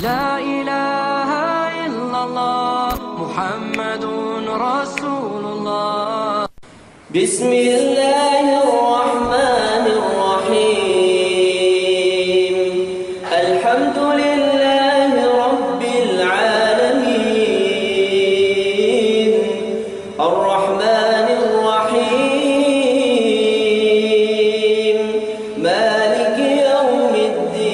لا إله إلا الله محمد رسول الله. بسم الله الرحمن الرحيم. الحمد لله رب العالمين الرحمن الرحيم مالك يوم الدين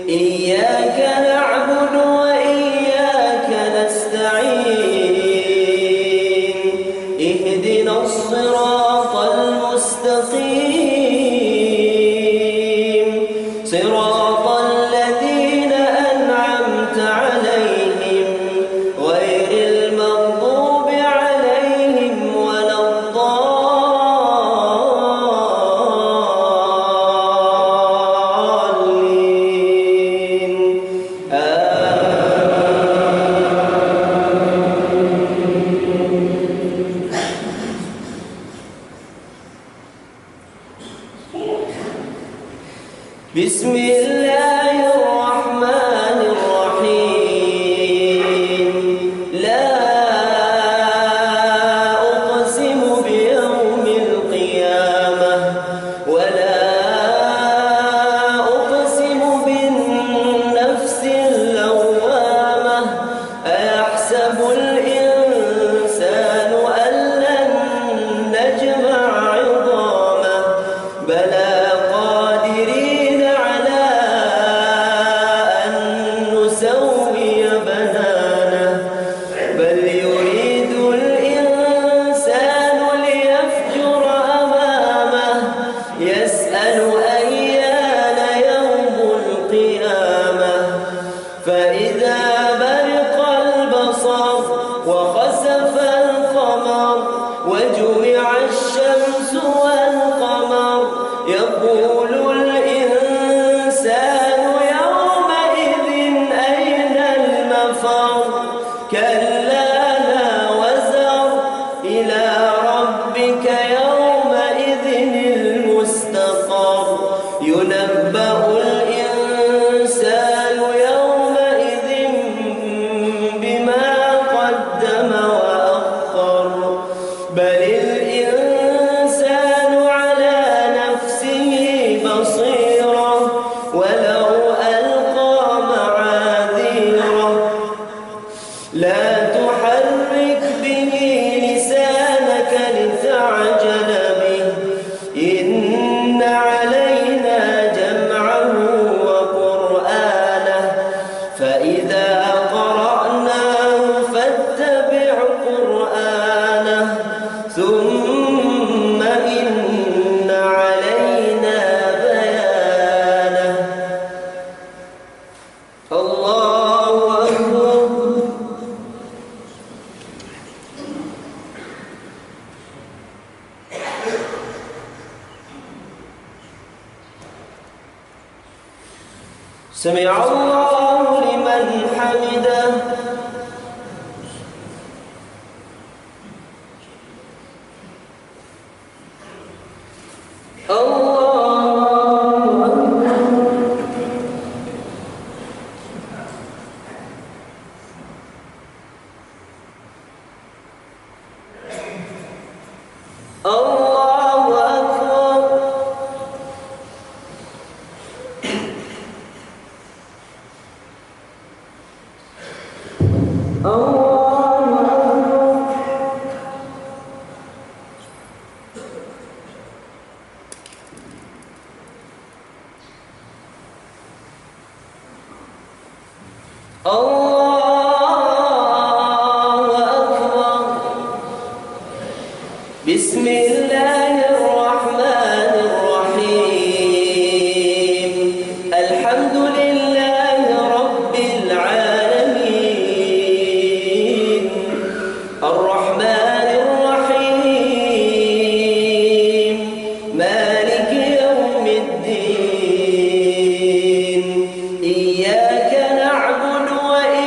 إياك نعبد وإياك نستعين اهدنا الصراط المستقيم صراط الذين أنعمت عليهم غير المغضوب عليهم ولا الضالين بسم الله الرحمن الرحيم. لا أقسم بيوم القيامة ولا أقسم بالنفس اللوامة أيحسب الإنسان أن لن نجمع عظامه بلى قادرين على أن نسوي بنانه بل يريد الإنسان ليفجر أمامه يسأل أيان يوم القيامة فإذا برق البصر وخسف القمر وجمع الشمس والقمر يقول الإنسان يومئذ أين المفر كلا لا وزر إلى ربك يومئذ المستقر ينبأ الإنسان يومئذ بما قدم وأخر بل الإنسان على نفسه بصيرة ولو ألقى معاذيره لا تحرك به لسانك لتعجل به إن علينا جمعه وقرآنه فإذا قرأناه فاتبع قرآنه ثم إن علينا بيانه. الله أكبر. سمع الله لمن حمده. الله أكبر. الله أكبر. بسم الله الرحمن الرحيم. الحمد لله رب العالمين الرحمن الرحيم مالك يوم الدين إياك نعبد وإياك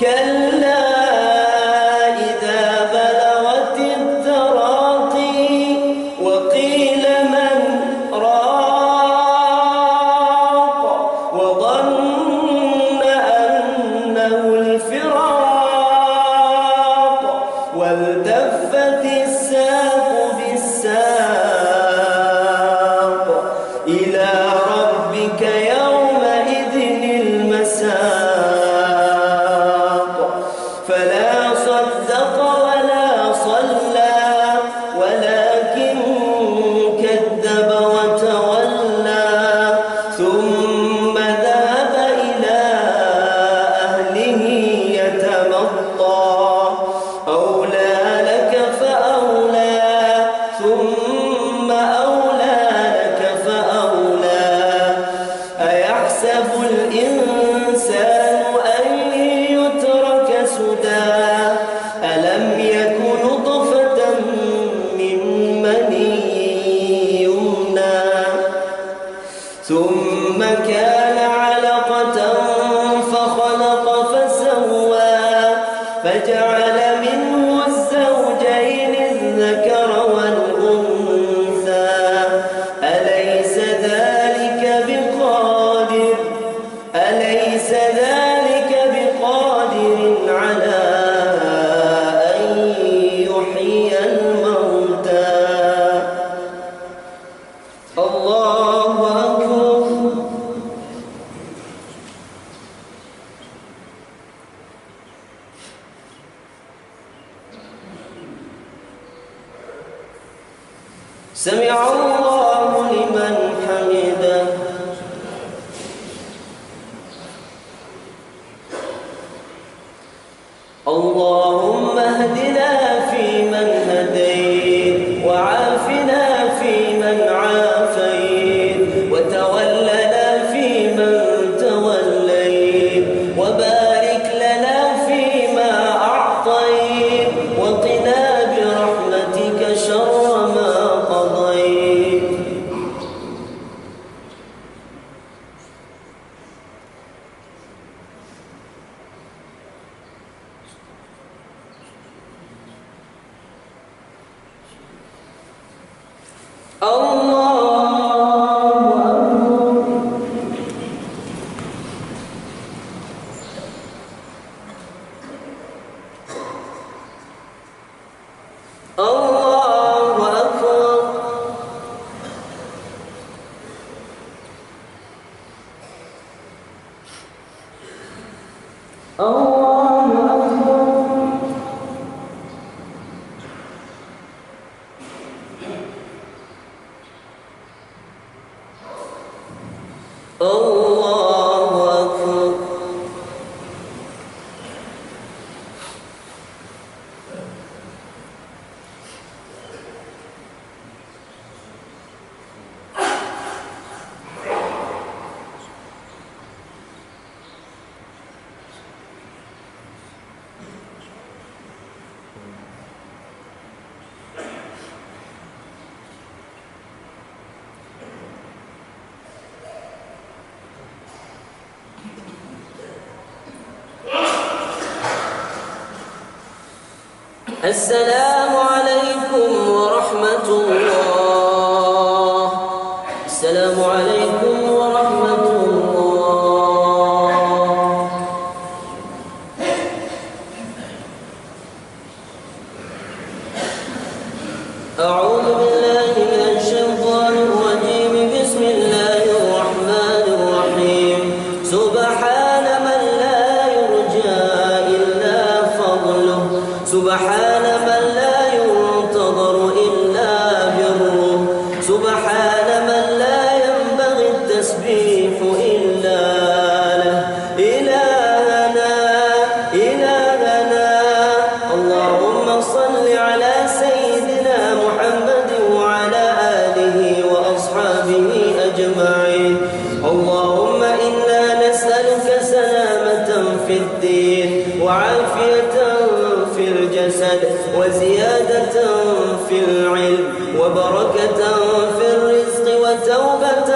كلا إذا بلغت التراقي وقيل من راق وظن أنه الفراق والتفت الساق بالساق إلى ربك يومئذ المساق فلا صدق ولا صلى ولكن كذب وتولى ثم ذهب إلى أهله يتمطى أولى لك فأولى ثم أولى لك فأولى أيحسب الإنسان أن يترك سدى ألم يك نطفة من مني يمنى ثم كان علقة فخلق فسوى فجعل منه الزوجين الذكر والأنثى أليس ذلك بقادر على أن يحيي الموتى الله أكبر سمع الله لمن حمده اللهم اهدنا فيمن هديت وعافنا فيمن عافيت وتولنا فيمن توليت وبارك لنا فيما أعطيت وقنا برحمتك شر ما قضيت الله أكبر الله أكبر السلام عليكم ورحمة الله السلام عليكم ورحمة الله أعوذ بالله من الشيطان الرجيم بسم الله الرحمن الرحيم سبحان من لا يرجى إلا فضله سبحان من لا ينتظر إلا بره سبحان من لا ينبغي التسبيح إلا له إلهنا اللهم صل على سيدنا محمد وعلى آله وأصحابه أجمعين اللهم إنا نسألك سلامة في الدين وعافية في الجسد وزيادة في العلم وبركة في الرزق وتوبة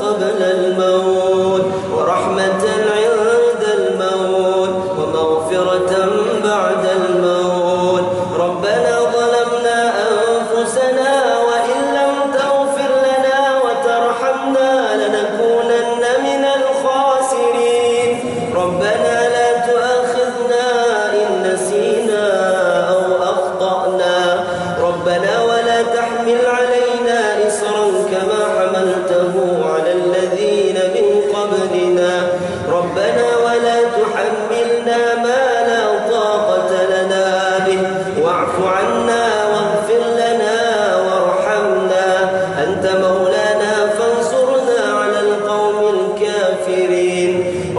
قبل الموت ورحمة عند الموت ومغفرة ومغفرة بعد الموت. ربنا ظلمنا أنفسنا وإن لم تغفر لنا وترحمنا لنكونن من الخاسرين. ربنا لا تؤاخذنا إن نسينا أو أخطأنا. ربنا ولا تحمل علينا إصرا كما حملته على الذين من قبلنا. ربنا ولا تحملنا ما لا طاقة لنا به واعف عنا واغفر لنا وارحمنا أنت مولانا فانصرنا على القوم الكافرين.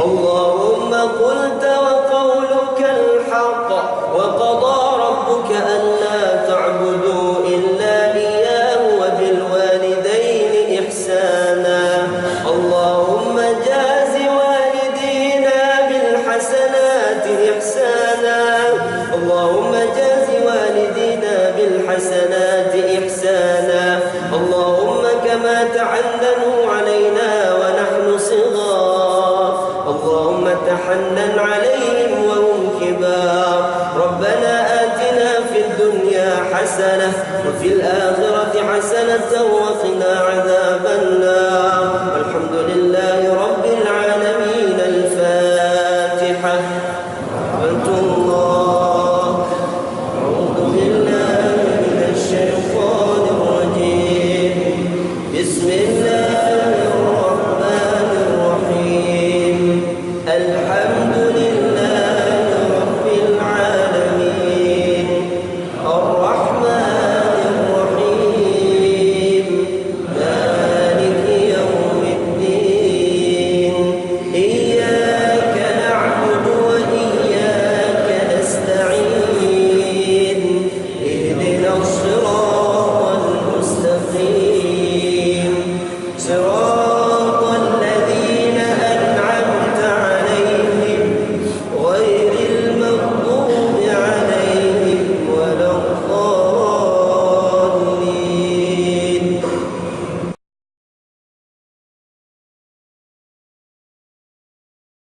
اللهم قلت وقولك الحق وقضى ربك ألا تعبدوا إلا إياه وبالوالدين إحسانا. اللهم جاز والدينا بالحسنات إحسانا. اللهم جاز والدينا بالحسنات إحسانا.